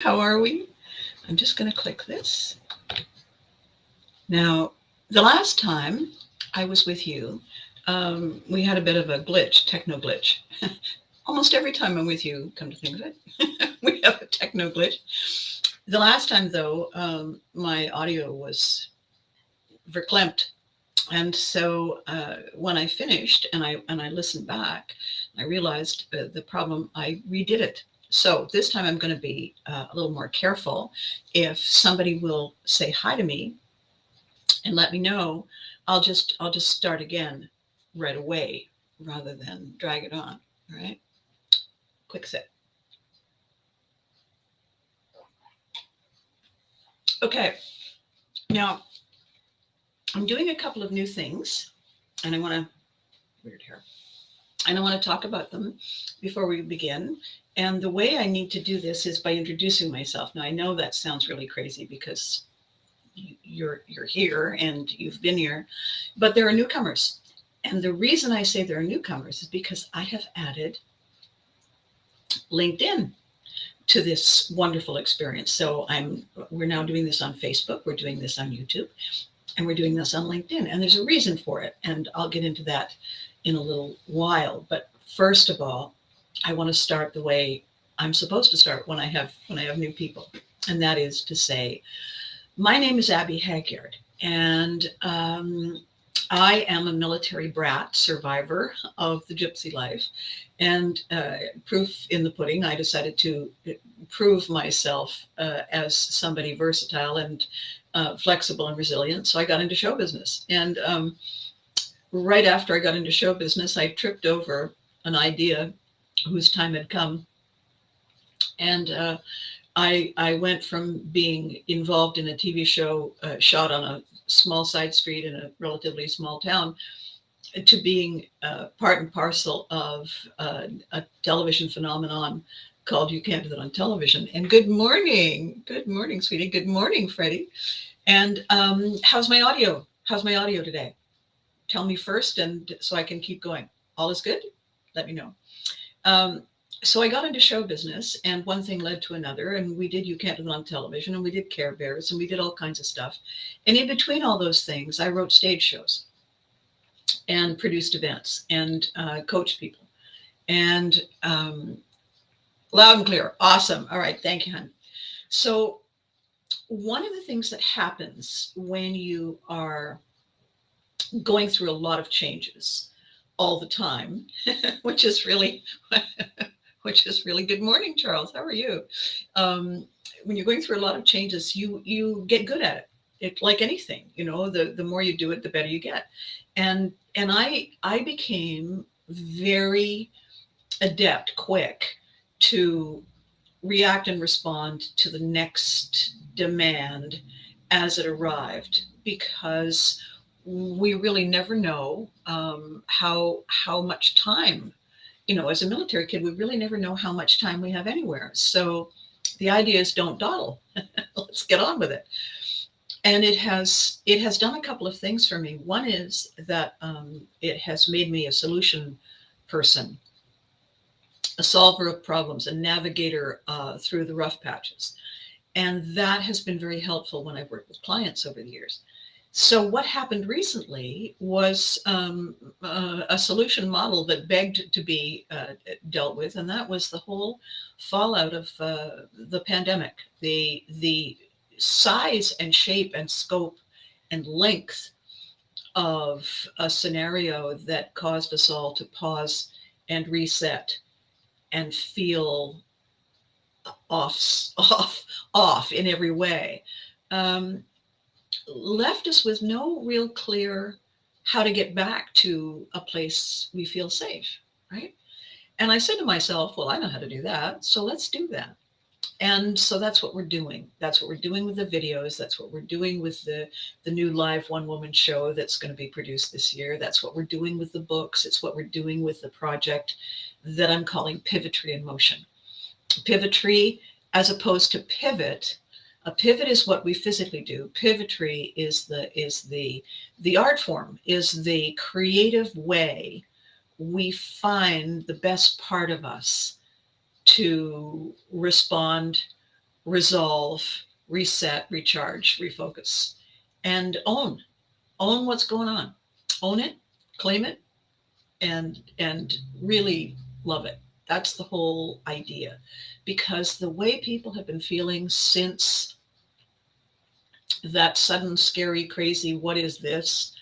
How are we? I'm just going to click this. Now, the last time I was with you, we had a bit of a glitch, techno glitch. Almost every time I'm with you, come to think of it, we have a techno glitch. The last time, though, my audio was verklempt. And so when I finished and I listened back, I realized the problem. I redid it. So this time I'm going to be a little more careful. If somebody will say hi to me and let me know, I'll just start again right away rather than drag it on. All right, quick sip. Okay, now I'm doing a couple of new things, and I want to weird hair. And I want to talk about them before we begin. And the way I need to do this is by introducing myself. Now I know that sounds really crazy because you're here and you've been here, but there are newcomers. And the reason I say there are newcomers is because I have added LinkedIn to this wonderful experience. So we're now doing this on Facebook, we're doing this on YouTube, and we're doing this on LinkedIn. And there's a reason for it. And I'll get into that in a little while. But first of all, I want to start the way I'm supposed to start when I have new people. And that is to say, my name is Abby Hagyard, and I am a military brat survivor of the gypsy life. And proof in the pudding, I decided to prove myself as somebody versatile and flexible and resilient. So I got into show business. And right after I got into show business, I tripped over an idea whose time had come. And I went from being involved in a TV show shot on a small side street in a relatively small town to being part and parcel of a television phenomenon called You Can't Do That on Television. And good morning, sweetie. Good morning, Freddie. And how's my audio? How's my audio today? Tell me first, and so I can keep going. All is good? Let me know. So I got into show business, and one thing led to another, and we did You Can't Do That on Television, and we did Care Bears, and we did all kinds of stuff. And in between all those things, I wrote stage shows and produced events and coached people. And loud and clear. Awesome. All right. Thank you, hon. So one of the things that happens when you are going through a lot of changes all the time, which is really good morning, Charles. How are you? When you're going through a lot of changes, you get good at it. It like anything, the more you do it, the better you get. And I became very adept, quick to react and respond to the next demand as it arrived, because we really never know how much time, as a military kid, we really never know how much time we have anywhere. So the idea is don't dawdle. Let's get on with it. And it has done a couple of things for me. One is that it has made me a solution person, a solver of problems, a navigator through the rough patches. And that has been very helpful when I've worked with clients over the years. So what happened recently was a solution model that begged to be dealt with, and that was the whole fallout of the pandemic, the size and shape and scope and length of a scenario that caused us all to pause and reset and feel off in every way. Left us with no real clear how to get back to a place we feel safe, right? And I said to myself, well, I know how to do that, so let's do that. And so that's what we're doing. That's what we're doing with the videos. That's what we're doing with the new live one-woman show that's going to be produced this year. That's what we're doing with the books. It's what we're doing with the project that I'm calling Pivotry in Motion. Pivotry, as opposed to pivot. A pivot is what we physically do. Pivotry is the art form, is the creative way we find the best part of us to respond resolve, reset, recharge, refocus, and own what's going on. Own it, claim it, and really love it. That's the whole idea. Because the way people have been feeling since that sudden, scary, crazy, what is this?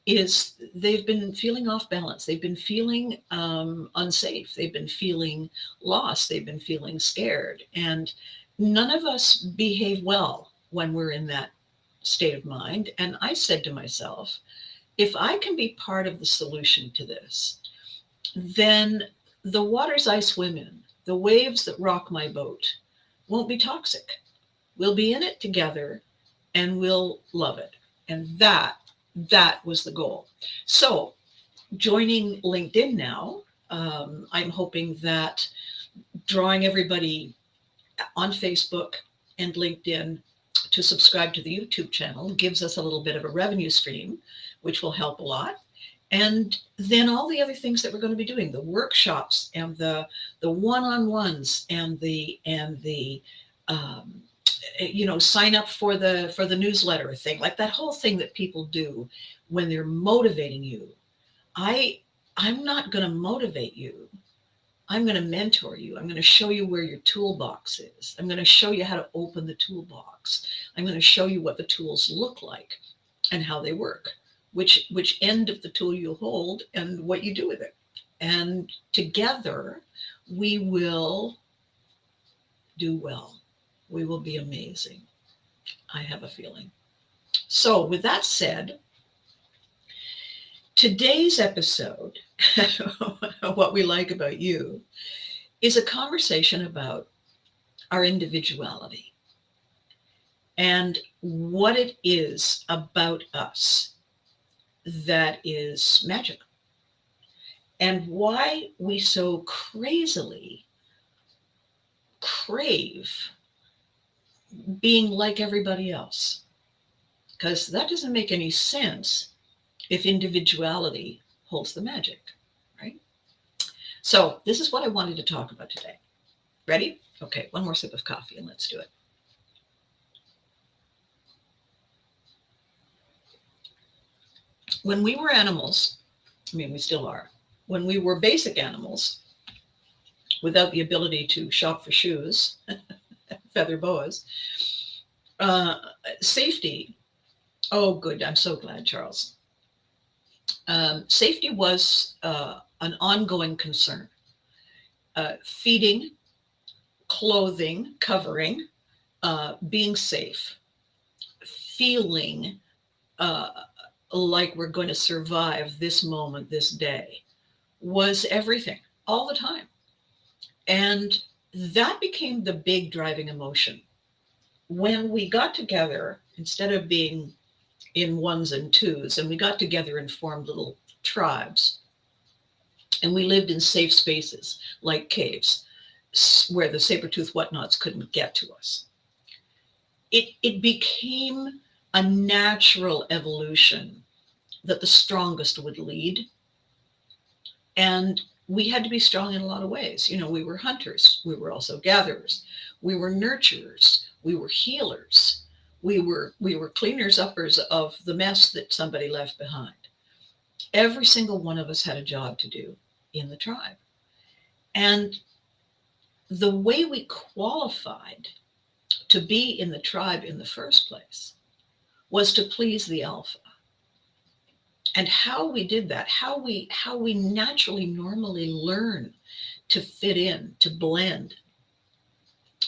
Is they've been feeling off balance. They've been feeling unsafe. They've been feeling lost. They've been feeling scared. And none of us behave well when we're in that state of mind. And I said to myself, if I can be part of the solution to this, then the waters I swim in, the waves that rock my boat, won't be toxic. We'll be in it together and we'll love it. And that was the goal. So joining LinkedIn now, I'm hoping that drawing everybody on Facebook and LinkedIn to subscribe to the YouTube channel gives us a little bit of a revenue stream, which will help a lot. And then all the other things that we're going to be doing, the workshops and the one-on-ones and the sign up for the newsletter thing, like that whole thing that people do when they're motivating you. I'm not going to motivate you. I'm going to mentor you. I'm going to show you where your toolbox is. I'm going to show you how to open the toolbox. I'm going to show you what the tools look like and how they work, which end of the tool you'll hold and what you do with it. And together we will do well. We will be amazing. I have a feeling. So with that said, today's episode, what we like about you, is a conversation about our individuality and what it is about us that is magic, and why we so crazily crave being like everybody else. Because that doesn't make any sense if individuality holds the magic, right? So this is what I wanted to talk about today. Ready? Okay, one more sip of coffee and let's do it. When we were animals, I mean, we still are, when we were basic animals without the ability to shop for shoes, feather boas, safety, oh good, I'm so glad, Charles. Safety was an ongoing concern. Feeding, clothing, covering, being safe, feeling like we're going to survive this moment, this day, was everything, all the time. And that became the big driving emotion. When we got together, instead of being in ones and twos, and we got together and formed little tribes, and we lived in safe spaces like caves where the saber-toothed whatnots couldn't get to us. It became a natural evolution that the strongest would lead. And we had to be strong in a lot of ways. You know, we were hunters. We were also gatherers. We were nurturers. We were healers. We were cleaners uppers of the mess that somebody left behind. Every single one of us had a job to do in the tribe. And the way we qualified to be in the tribe in the first place was to please the alpha. And how we did that, how we naturally, normally learn to fit in, to blend,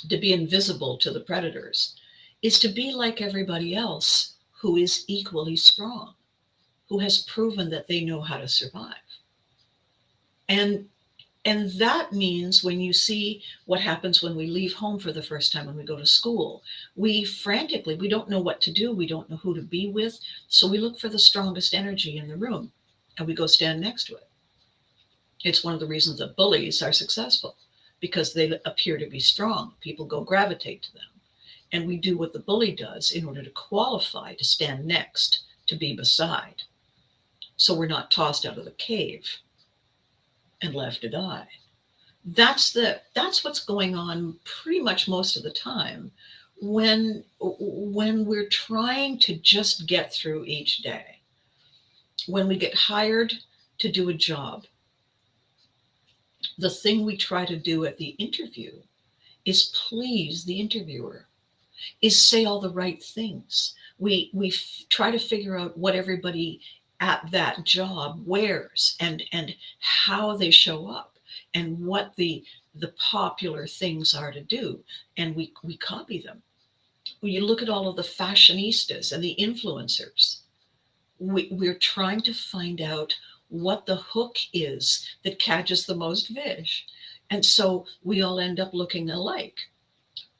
to be invisible to the predators, is to be like everybody else who is equally strong, who has proven that they know how to survive. And that means when you see what happens when we leave home for the first time, when we go to school, we don't know what to do. We don't know who to be with. So we look for the strongest energy in the room and we go stand next to it. It's one of the reasons that bullies are successful, because they appear to be strong. People go gravitate to them. And we do what the bully does in order to qualify to stand next, to be beside. So we're not tossed out of the cave and left to die. That's what's going on pretty much most of the time when we're trying to just get through each day. When we get hired to do a job, the thing we try to do at the interview is please the interviewer, is say all the right things. We try to figure out what everybody at that job wears and how they show up and what the popular things are to do, and we copy them. When you look at all of the fashionistas and the influencers, we're trying to find out what the hook is that catches the most fish, and so we all end up looking alike.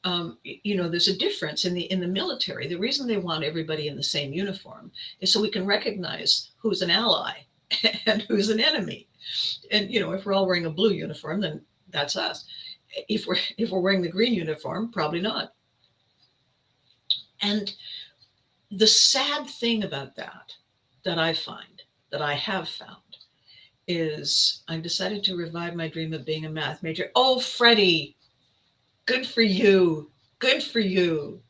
There's a difference in the military. The reason they want everybody in the same uniform is so we can recognize who's an ally and who's an enemy. And if we're all wearing a blue uniform, then that's us. If we're wearing the green uniform, probably not. And the sad thing about that I find, that I have found, is I've decided to revive my dream of being a math major. Oh, Freddie, good for you. Good for you.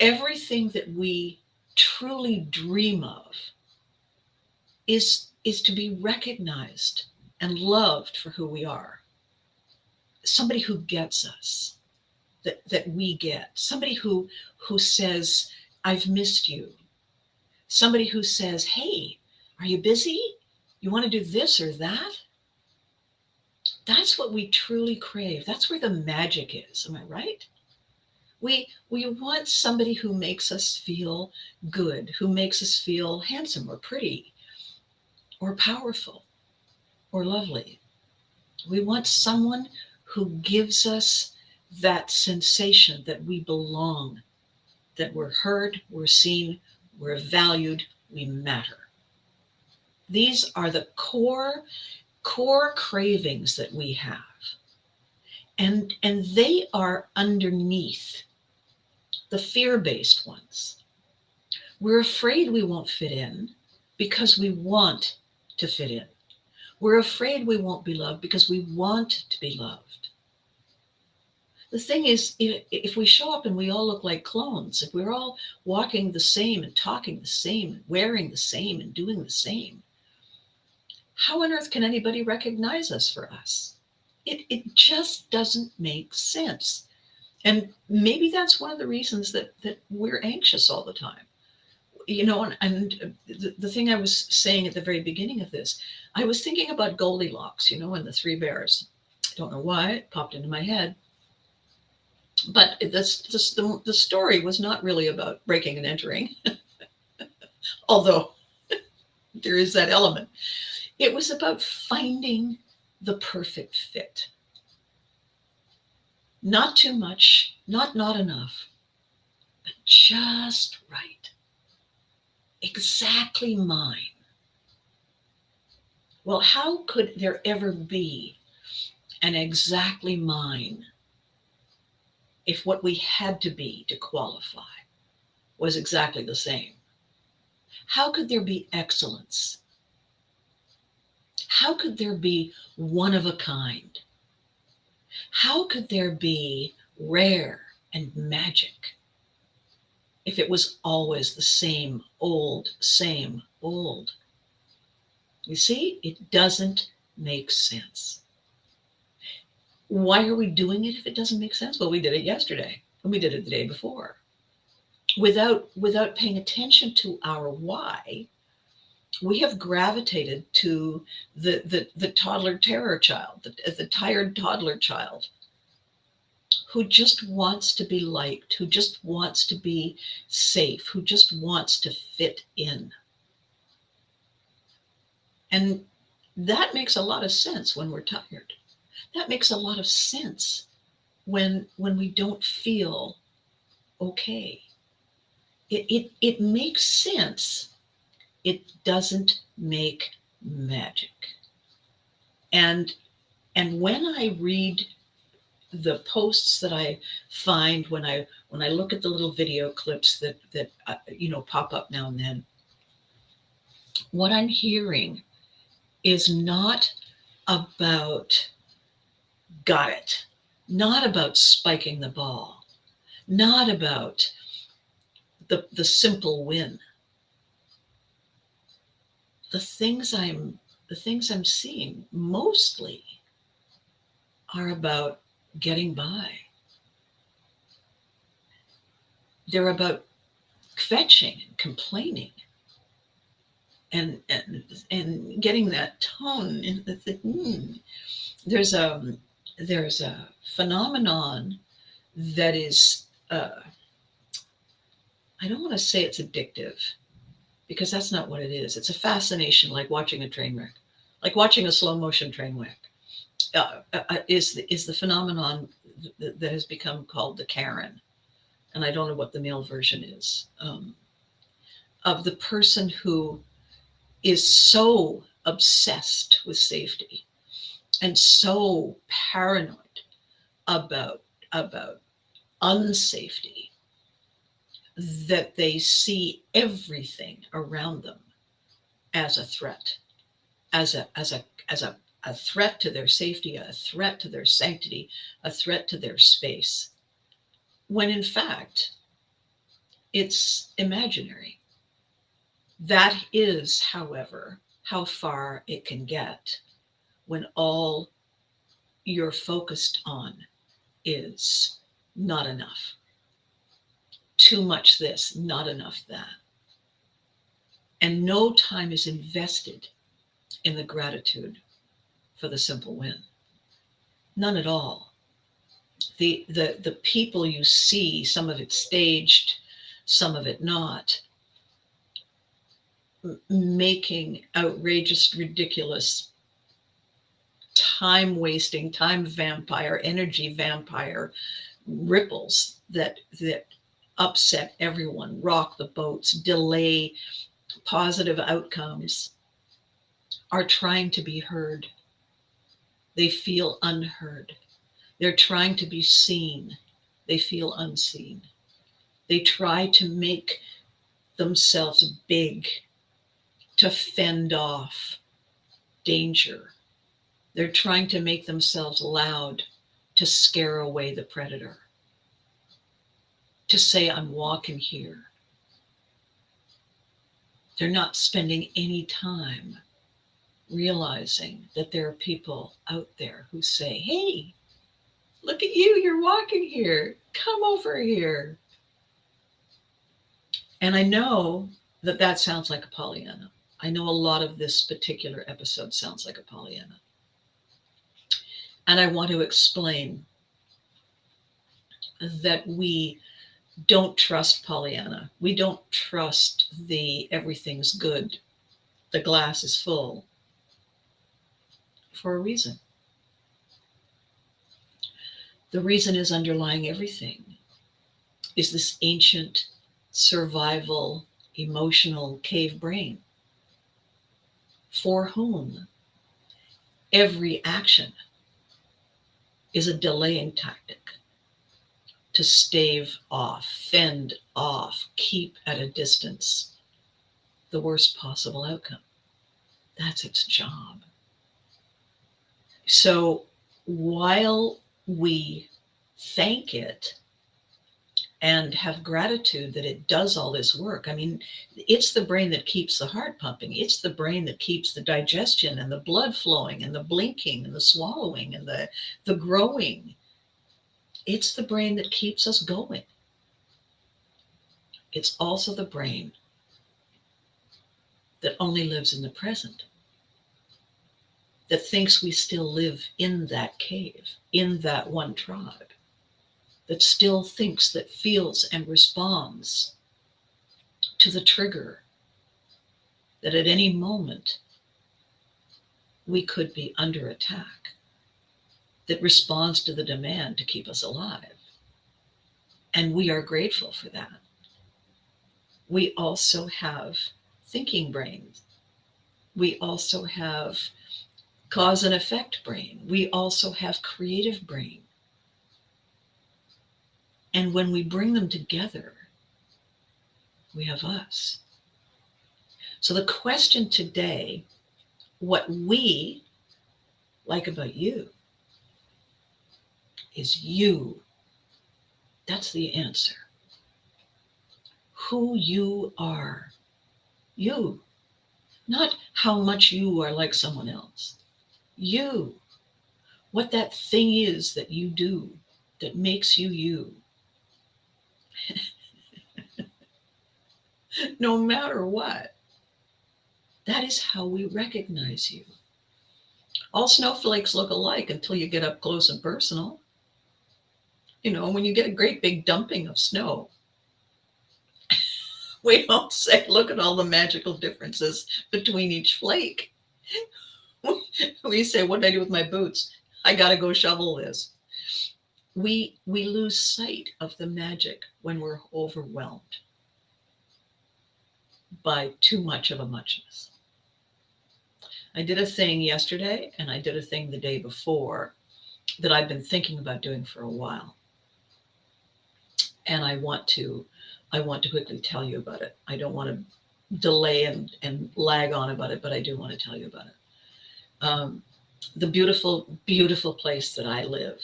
Everything that we truly dream of is to be recognized and loved for who we are. Somebody who gets us, that we get. Somebody who says, I've missed you. Somebody who says, hey, are you busy? You want to do this or that? That's what we truly crave. That's where the magic is. Am I right? We want somebody who makes us feel good, who makes us feel handsome or pretty or powerful or lovely. We want someone who gives us that sensation that we belong, that we're heard, we're seen, we're valued, we matter. These are the core cravings that we have. And they are underneath the fear-based ones. We're afraid we won't fit in because we want to fit in. We're afraid we won't be loved because we want to be loved. The thing is, if we show up and we all look like clones, if we're all walking the same and talking the same and wearing the same and doing the same, how on earth can anybody recognize us for us? It just doesn't make sense. And maybe that's one of the reasons that we're anxious all the time. And the thing I was saying at the very beginning of this, I was thinking about Goldilocks, and the three bears. I don't know why it popped into my head. But the story was not really about breaking and entering, although there is that element. It was about finding the perfect fit. Not too much, not enough, but just right. Exactly mine. Well, how could there ever be an exactly mine if what we had to be to qualify was exactly the same? How could there be excellence? How could there be one of a kind? How could there be rare and magic if it was always the same old? You see, it doesn't make sense. Why are we doing it if it doesn't make sense? Well, we did it yesterday and we did it the day before. Without paying attention to our why, we have gravitated to the toddler terror child, the tired toddler child who just wants to be liked, who just wants to be safe, who just wants to fit in. And that makes a lot of sense when we're tired. That makes a lot of sense when we don't feel okay. It makes sense. It doesn't make magic. And when I read the posts that I find, when I look at the little video clips that pop up now and then, what I'm hearing is not about got it, not about spiking the ball, not about the simple win. The things I'm seeing mostly are about getting by. They're about fetching and complaining and getting that tone in there's a phenomenon that is I don't want to say it's addictive, because that's not what it is. It's a fascination, like watching a train wreck, like watching a slow motion train wreck. Is the phenomenon that has become called the Karen, and I don't know what the male version is, of the person who is so obsessed with safety and so paranoid about unsafety that they see everything around them as a threat, as a threat to their safety, a threat to their sanctity, a threat to their space, when in fact it's imaginary. That is, however, how far it can get when all you're focused on is not enough. Too much this, not enough that. And no time is invested in the gratitude for the simple win. None at all. The people you see, some of it staged, some of it not, making outrageous, ridiculous, time-wasting, time vampire, energy vampire ripples that upset everyone, rock the boats, delay positive outcomes, are trying to be heard. They feel unheard. They're trying to be seen. They feel unseen. They try to make themselves big, to fend off danger. They're trying to make themselves loud, to scare away the predator, to say, I'm walking here. They're not spending any time realizing that there are people out there who say, hey, look at you, you're walking here. Come over here. And I know that sounds like a Pollyanna. I know a lot of this particular episode sounds like a Pollyanna. And I want to explain that we don't trust Pollyanna. We don't trust the everything's good, the glass is full, for a reason. The reason is underlying everything is this ancient survival, emotional cave brain, for whom every action is a delaying tactic to stave off, fend off, keep at a distance the worst possible outcome. That's its job. So while we thank it and have gratitude that it does all this work, I mean, it's the brain that keeps the heart pumping. It's the brain that keeps the digestion and the blood flowing and the blinking and the swallowing and the growing. It's the brain that keeps us going. It's also the brain that only lives in the present, that thinks we still live in that cave, in that one tribe, that still thinks, that feels and responds to the trigger that at any moment we could be under attack, that responds to the demand to keep us alive. And we are grateful for that. We also have thinking brains. We also have cause and effect brain. We also have creative brain. And when we bring them together, we have us. So the question today, what like about you is you. That's the answer. Who you are. You. Not how much you are like someone else. You. What that thing is that you do that makes you you. No matter what. That is how we recognize you. All snowflakes look alike until you get up close and personal. You know, when you get a great big dumping of snow, we don't say, look at all the magical differences between each flake. We say, what did I do with my boots? I got to go shovel this. We lose sight of the magic when we're overwhelmed by too much of a muchness. I did a thing yesterday and I did a thing the day before that I've been thinking about doing for a while. And I want to quickly tell you about it. I don't want to delay and lag on about it, but I do want to tell you about it. The beautiful, beautiful place that I live,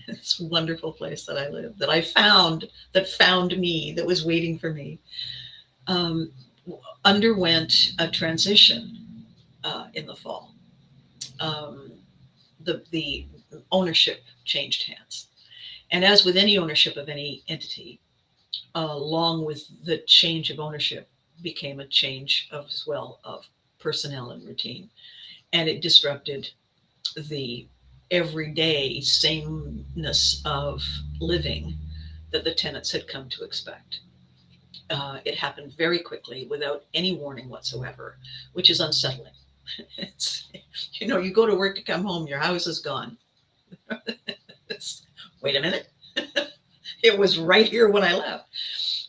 this wonderful place that I live, that I found, that found me, that was waiting for me, underwent a transition in the fall. The ownership changed hands. And as with any ownership of any entity, along with the change of ownership became a change of, as well, of personnel and routine. And it disrupted the everyday sameness of living that the tenants had come to expect. It happened very quickly without any warning whatsoever, which is unsettling. It's, you know, you go to work to come home, your house is gone. Wait a minute. It was right here when I left.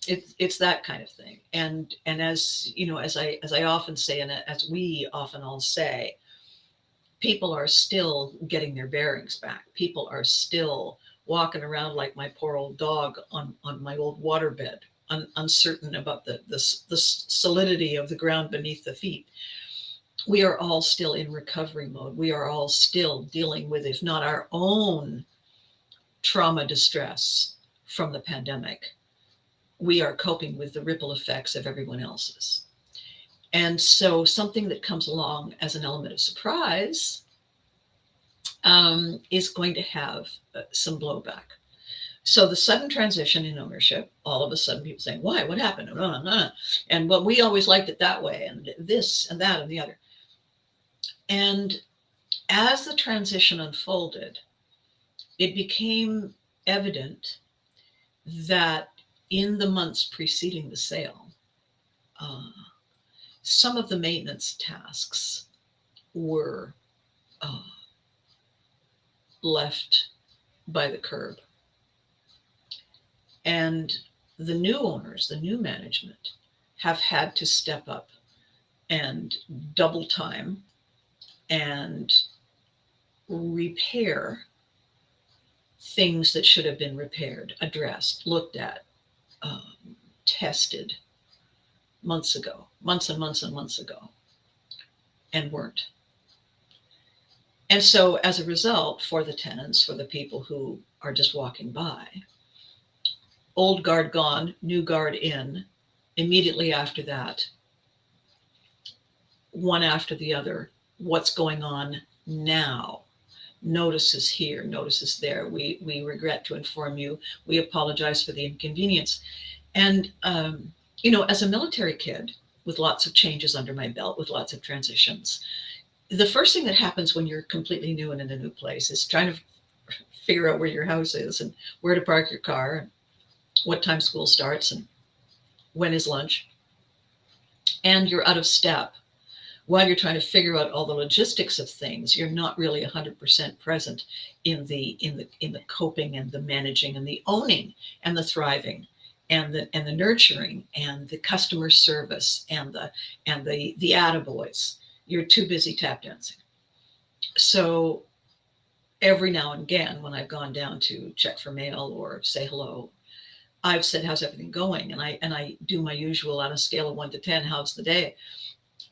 It's that kind of thing. And as you know, as I often say, and as we often all say, people are still getting their bearings back. People are still walking around like my poor old dog on my old waterbed, uncertain about the solidity of the ground beneath the feet. We are all still in recovery mode. We are all still dealing with, if not our own trauma distress from the pandemic, we are coping with the ripple effects of everyone else's. And so something that comes along as an element of surprise is going to have some blowback. So the sudden transition in ownership, all of a sudden people saying, why, what happened? And well, we always liked it that way, and this and that and the other. And as the transition unfolded, it became evident that in the months preceding the sale, some of the maintenance tasks were left by the curb. And the new owners, the new management, have had to step up and double time and repair things that should have been repaired, addressed, looked at, tested months ago, months and months and months ago, and weren't. And so as a result, for the tenants, for the people who are just walking by, old guard gone, new guard in, immediately after that, one after the other, what's going on now? Notices here, notices there. We regret to inform you. We apologize for the inconvenience. And, you know, as a military kid with lots of changes under my belt, with lots of transitions, the first thing that happens when you're completely new and in a new place is trying to figure out where your house is and where to park your car and what time school starts and when is lunch. And you're out of step. While you're trying to figure out all the logistics of things, you're not really 100% present in the coping and the managing and the owning and the thriving and the nurturing and the customer service and the attaboys. You're too busy tap dancing. So every now and again, when I've gone down to check for mail or say hello, I've said, how's everything going? And I do my usual on a scale of 1 to 10, how's the day?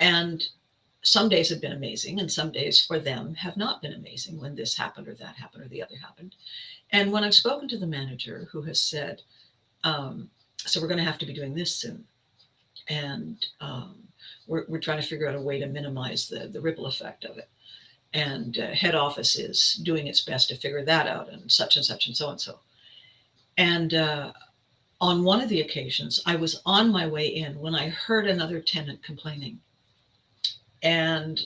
And some days have been amazing, and some days for them have not been amazing when this happened or that happened or the other happened. And when I've spoken to the manager who has said, so we're going to have to be doing this soon, and we're trying to figure out a way to minimize the ripple effect of it. And head office is doing its best to figure that out, and such and such and so and so. And on one of the occasions, I was on my way in when I heard another tenant complaining. And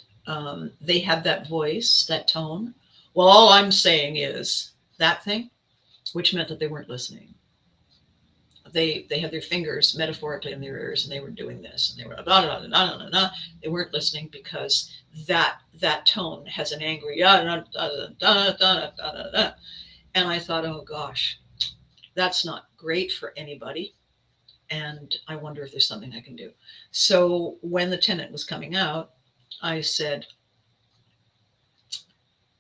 they had that voice, that tone. Well, all I'm saying is that thing, which meant that they weren't listening. They had their fingers metaphorically in their ears, and they were doing this, and they were blah, blah, blah, blah, blah, blah. They weren't listening because that tone has an angry da, da, da, da, da, da, da. And I thought, oh gosh, that's not great for anybody. And I wonder if there's something I can do. So when the tenant was coming out, I said,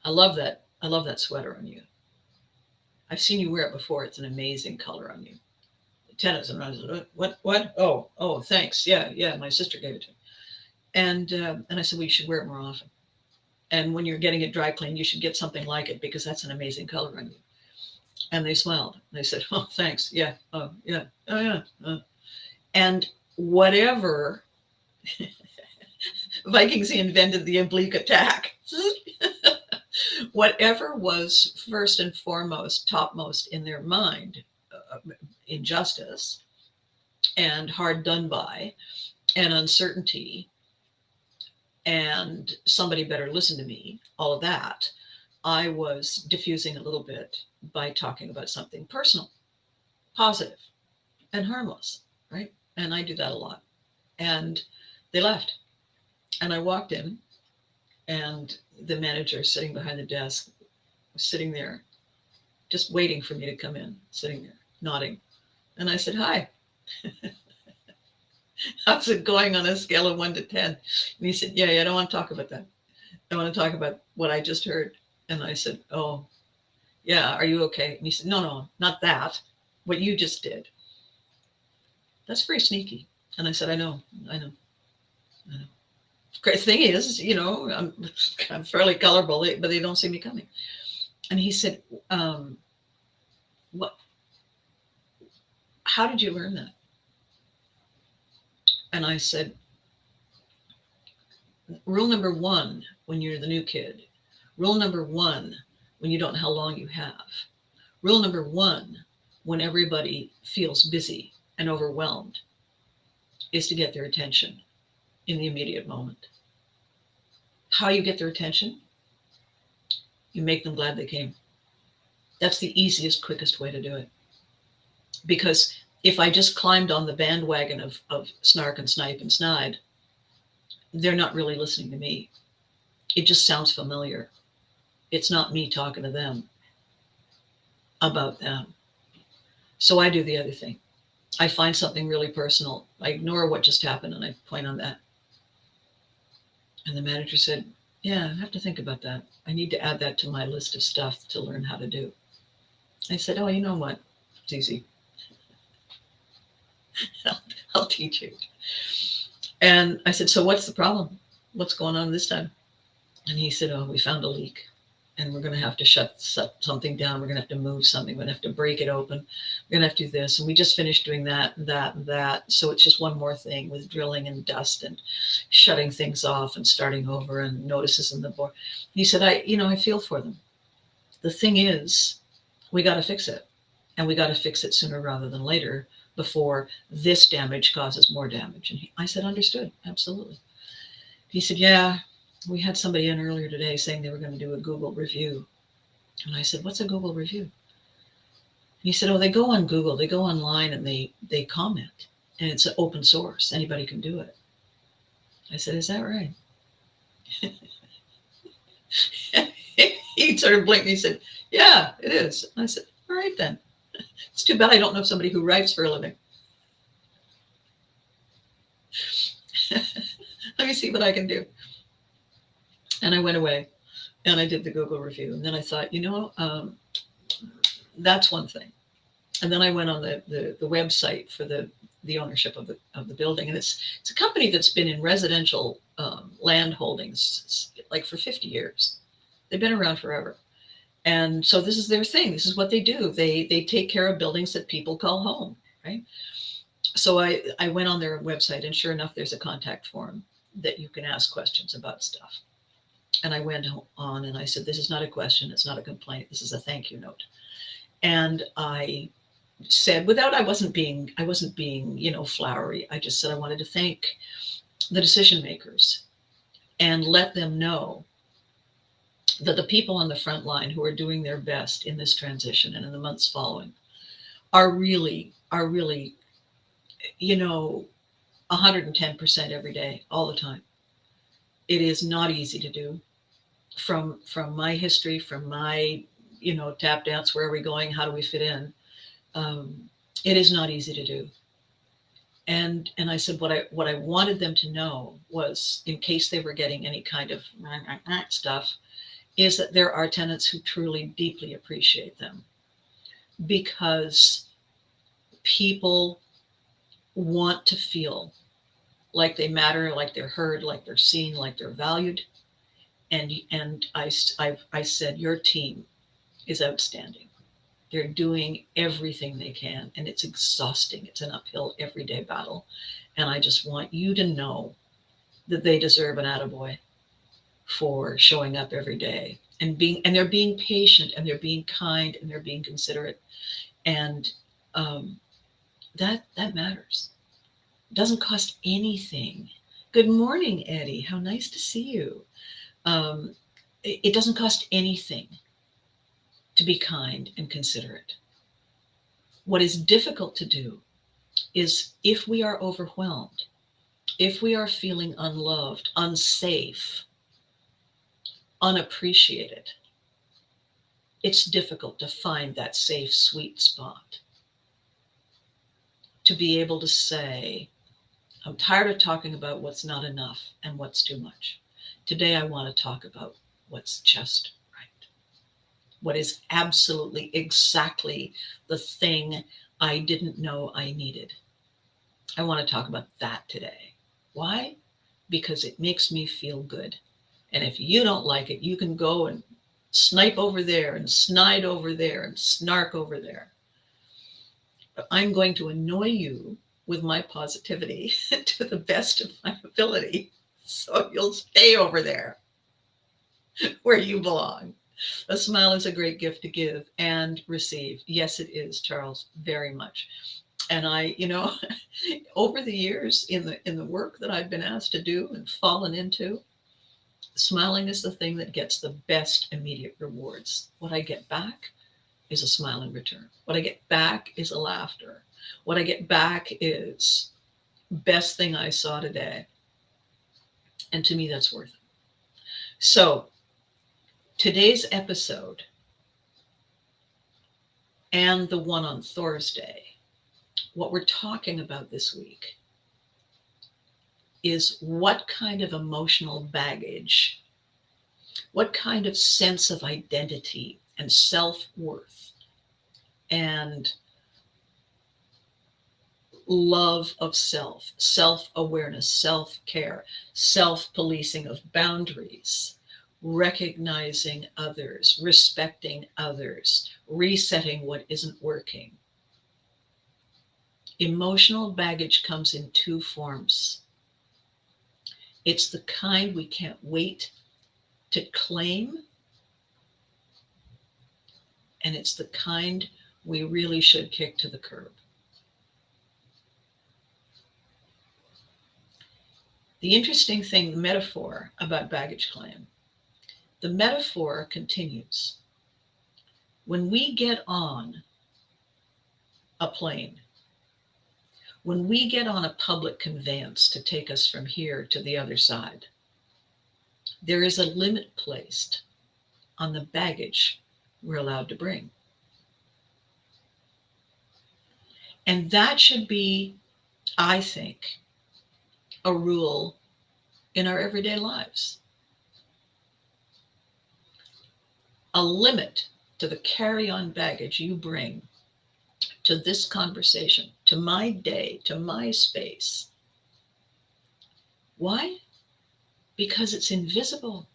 I love that sweater on you. I've seen you wear it before. It's an amazing color on you. The tenants, and I said, what? Oh, thanks. Yeah. My sister gave it to me. And I said, well, you should wear it more often. And when you're getting it dry cleaned, you should get something like it, because that's an amazing color on you. And they smiled. They said, oh, thanks. Yeah. Oh, yeah. Oh, yeah. And whatever, Vikings invented the oblique attack. Whatever was first and foremost, topmost in their mind, injustice and hard done by and uncertainty and somebody better listen to me, all of that, I was diffusing a little bit by talking about something personal, positive, and harmless, right? And I do that a lot. And they left. And I walked in, and the manager sitting behind the desk was sitting there, just waiting for me to come in, sitting there, nodding. And I said, hi. How's it going on a scale of 1 to 10? And he said, yeah, I don't want to talk about that. I want to talk about what I just heard. And I said, oh, yeah, are you okay? And he said, no, not that. What you just did. That's very sneaky. And I said, I know. Great thing is, I'm fairly colorful, but they don't see me coming. And he said, what? How did you learn that? And I said, rule number 1, when you're the new kid, rule number 1, when you don't know how long you have, rule number 1, when everybody feels busy and overwhelmed, is to get their attention in the immediate moment. How you get their attention? You make them glad they came. That's the easiest, quickest way to do it. Because if I just climbed on the bandwagon of snark and snipe and snide, they're not really listening to me. It just sounds familiar. It's not me talking to them about them. So I do the other thing. I find something really personal. I ignore what just happened and I point on that. And the manager said, yeah, I have to think about that. I need to add that to my list of stuff to learn how to do. I said, oh, you know what? It's easy. I'll teach you. And I said, so what's the problem? What's going on this time? And he said, oh, we found a leak and we're going to have to shut something down. We're going to have to move something. We're going to have to break it open. We're going to have to do this. And we just finished doing that. So it's just one more thing with drilling and dust and shutting things off and starting over and notices in the board. He said, I feel for them. The thing is, we got to fix it. And we got to fix it sooner rather than later before this damage causes more damage. And I said, understood. Absolutely. He said, yeah, we had somebody in earlier today saying they were going to do a Google review. And I said, what's a Google review? And he said, oh, they go on Google, they go online and they comment. And it's an open source. Anybody can do it. I said, is that right? He sort of blinked and he said, yeah, it is. And I said, all right then. It's too bad I don't know somebody who writes for a living. Let me see what I can do. And I went away and I did the Google review. And then I thought, that's one thing. And then I went on the website for the ownership of the building. And it's a company that's been in residential land holdings like for 50 years. They've been around forever. And so this is their thing. This is what they do. They take care of buildings that people call home, right? So I went on their website, and sure enough, there's a contact form that you can ask questions about stuff. And I went on and I said, this is not a question. It's not a complaint. This is a thank you note. And I said, I wasn't being, flowery. I just said, I wanted to thank the decision makers and let them know that the people on the front line who are doing their best in this transition and in the months following are really, 110% every day, all the time. It is not easy to do. From my history, from my, tap dance, where are we going? How do we fit in? It is not easy to do. And I said, what I wanted them to know was, in case they were getting any kind of stuff, is that there are tenants who truly, deeply appreciate them, because people want to feel like they matter, like they're heard, like they're seen, like they're valued. And I said, your team is outstanding. They're doing everything they can, and it's exhausting. It's an uphill everyday battle. And I just want you to know that they deserve an attaboy for showing up every day and they're being patient, and they're being kind, and they're being considerate. And that matters. It doesn't cost anything. Good morning, Eddie. How nice to see you. It doesn't cost anything to be kind and considerate. What is difficult to do is, if we are overwhelmed, if we are feeling unloved, unsafe, unappreciated, it's difficult to find that safe, sweet spot. To be able to say, I'm tired of talking about what's not enough and what's too much. Today, I want to talk about what's just right. What is absolutely, exactly the thing I didn't know I needed. I want to talk about that today. Why? Because it makes me feel good. And if you don't like it, you can go and snipe over there and snide over there and snark over there. But I'm going to annoy you with my positivity to the best of my ability, so you'll stay over there where you belong. A smile is a great gift to give and receive. Yes, it is, Charles, very much. And I, over the years in the work that I've been asked to do and fallen into, smiling is the thing that gets the best immediate rewards. What I get back is a smile in return. What I get back is a laughter. What I get back is best thing I saw today. And to me, that's worth it. So today's episode and the one on Thursday, what we're talking about this week is what kind of emotional baggage, what kind of sense of identity and self-worth and love of self, self-awareness, self-care, self-policing of boundaries, recognizing others, respecting others, resetting what isn't working. Emotional baggage comes in two forms. It's the kind we can't wait to claim, and it's the kind we really should kick to the curb. The interesting thing, the metaphor about baggage claim, the metaphor continues. When we get on a plane, when we get on a public conveyance to take us from here to the other side, there is a limit placed on the baggage we're allowed to bring. And that should be, I think, a rule in our everyday lives. A limit to the carry-on baggage you bring to this conversation, to my day, to my space. Why? because it's invisible.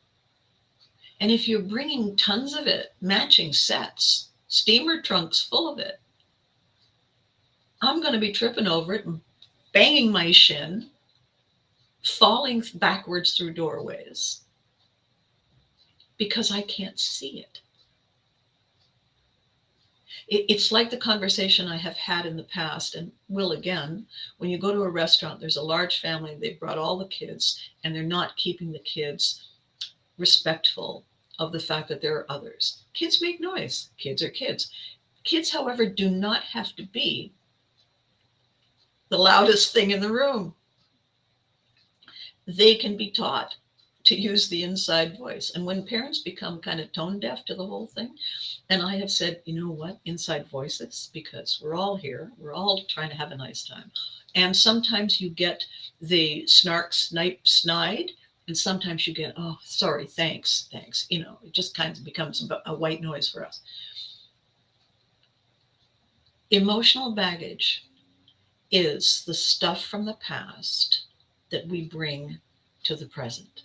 And if you're bringing tons of it, matching sets, steamer trunks full of it, I'm going to be tripping over it and banging my shin, falling backwards through doorways because I can't see it. It's like the conversation I have had in the past and will again. When you go to a restaurant, there's a large family, they've brought all the kids, and they're not keeping the kids respectful of the fact that there are others. Kids make noise. Kids are kids. Kids, however, do not have to be the loudest thing in the room. They can be taught to use the inside voice. And when parents become kind of tone deaf to the whole thing, and I have said, you know what, inside voices, because we're all here, we're all trying to have a nice time. And sometimes you get the snark, snipe, snide, and sometimes you get, oh, sorry, thanks. You know, it just kind of becomes a white noise for us. Emotional baggage is the stuff from the past that we bring to the present.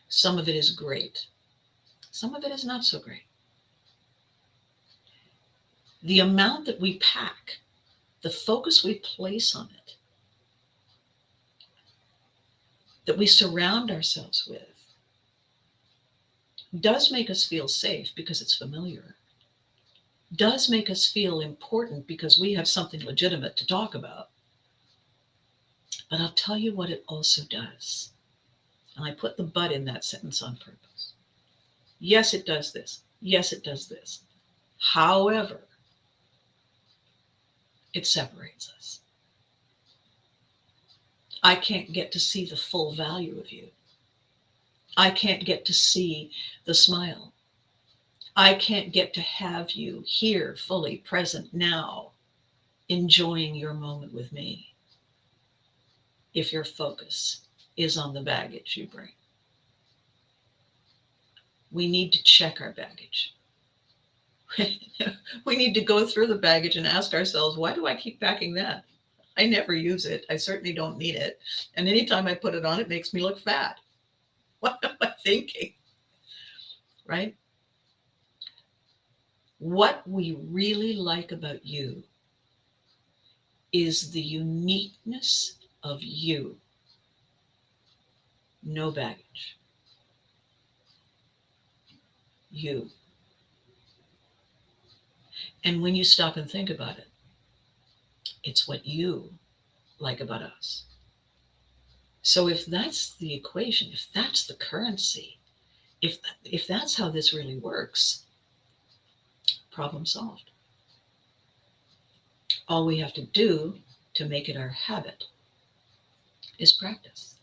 Some of it is great. Some of it is not so great. The amount that we pack, the focus we place on it, that we surround ourselves with, does make us feel safe because it's familiar, does make us feel important because we have something legitimate to talk about. But I'll tell you what it also does. And I put the but in that sentence on purpose. Yes, it does this. Yes, it does this. However, it separates us. I can't get to see the full value of you. I can't get to see the smile. I can't get to have you here, fully present now, enjoying your moment with me, if your focus is on the baggage you bring. We need to check our baggage. We need to go through the baggage and ask ourselves, why do I keep packing that? I never use it. I certainly don't need it. And anytime I put it on, it makes me look fat. What am I thinking? Right? What we really like about you is the uniqueness of you. No baggage. You. And when you stop and think about it, it's what you like about us. So if that's the equation, if that's the currency, if that's how this really works, problem solved. All we have to do to make it our habit is practice.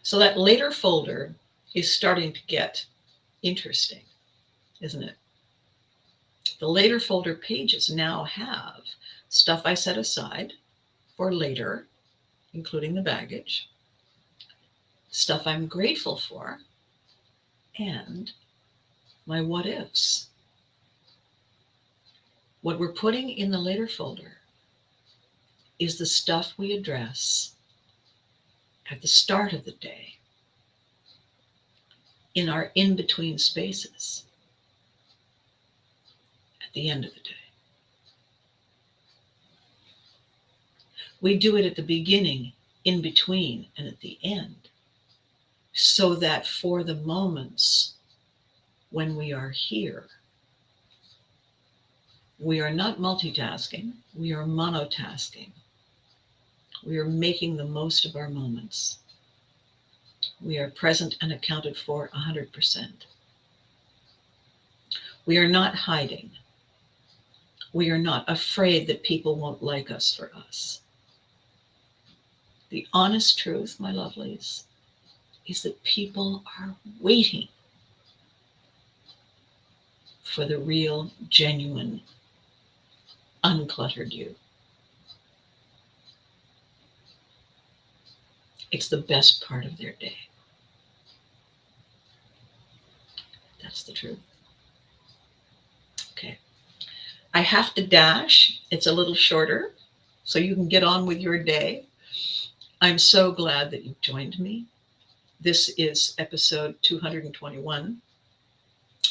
So that later folder is starting to get interesting, isn't it? The later folder pages now have stuff I set aside for later, including the baggage, stuff I'm grateful for, and my what ifs. What we're putting in the later folder is the stuff we address at the start of the day, in our in-between spaces, at the end of the day. We do it at the beginning, in between, and at the end, so that for the moments when we are here, we are not multitasking, we are monotasking. We are making the most of our moments. We are present and accounted for 100%. We are not hiding. We are not afraid that people won't like us for us. The honest truth, my lovelies, is that people are waiting for the real, genuine, uncluttered you. It's the best part of their day. That's the truth. Okay. I have to dash. It's a little shorter, so you can get on with your day. I'm so glad that you've joined me. This is episode 221.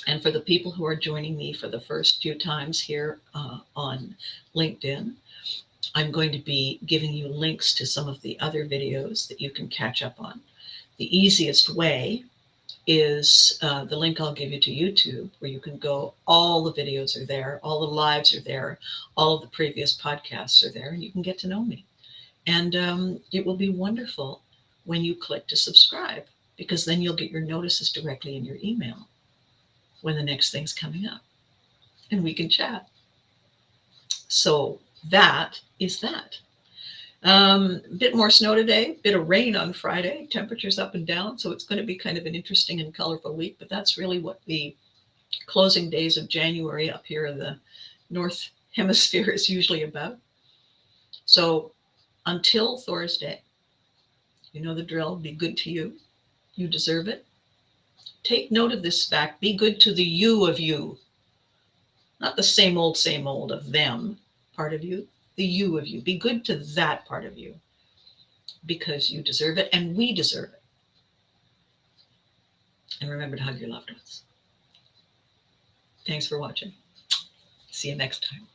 And for the people who are joining me for the first few times here on LinkedIn, I'm going to be giving you links to some of the other videos that you can catch up on. The easiest way is the link I'll give you to YouTube, where you can go. All the videos are there, all the lives are there, all of the previous podcasts are there, and you can get to know me. And it will be wonderful when you click to subscribe, because then you'll get your notices directly in your email when the next thing's coming up, and we can chat. So that is that. A bit more snow today, bit of rain on Friday, temperatures up and down. So it's going to be kind of an interesting and colorful week, but that's really what the closing days of January up here in the North Hemisphere is usually about. So until Thursday, you know the drill. Be good to you. You deserve it. Take note of this fact. Be good to the you of you, not the same old of them part of you, the you of you. Be good to that part of you, because you deserve it and we deserve it. And remember to hug your loved ones. Thanks for watching. See you next time.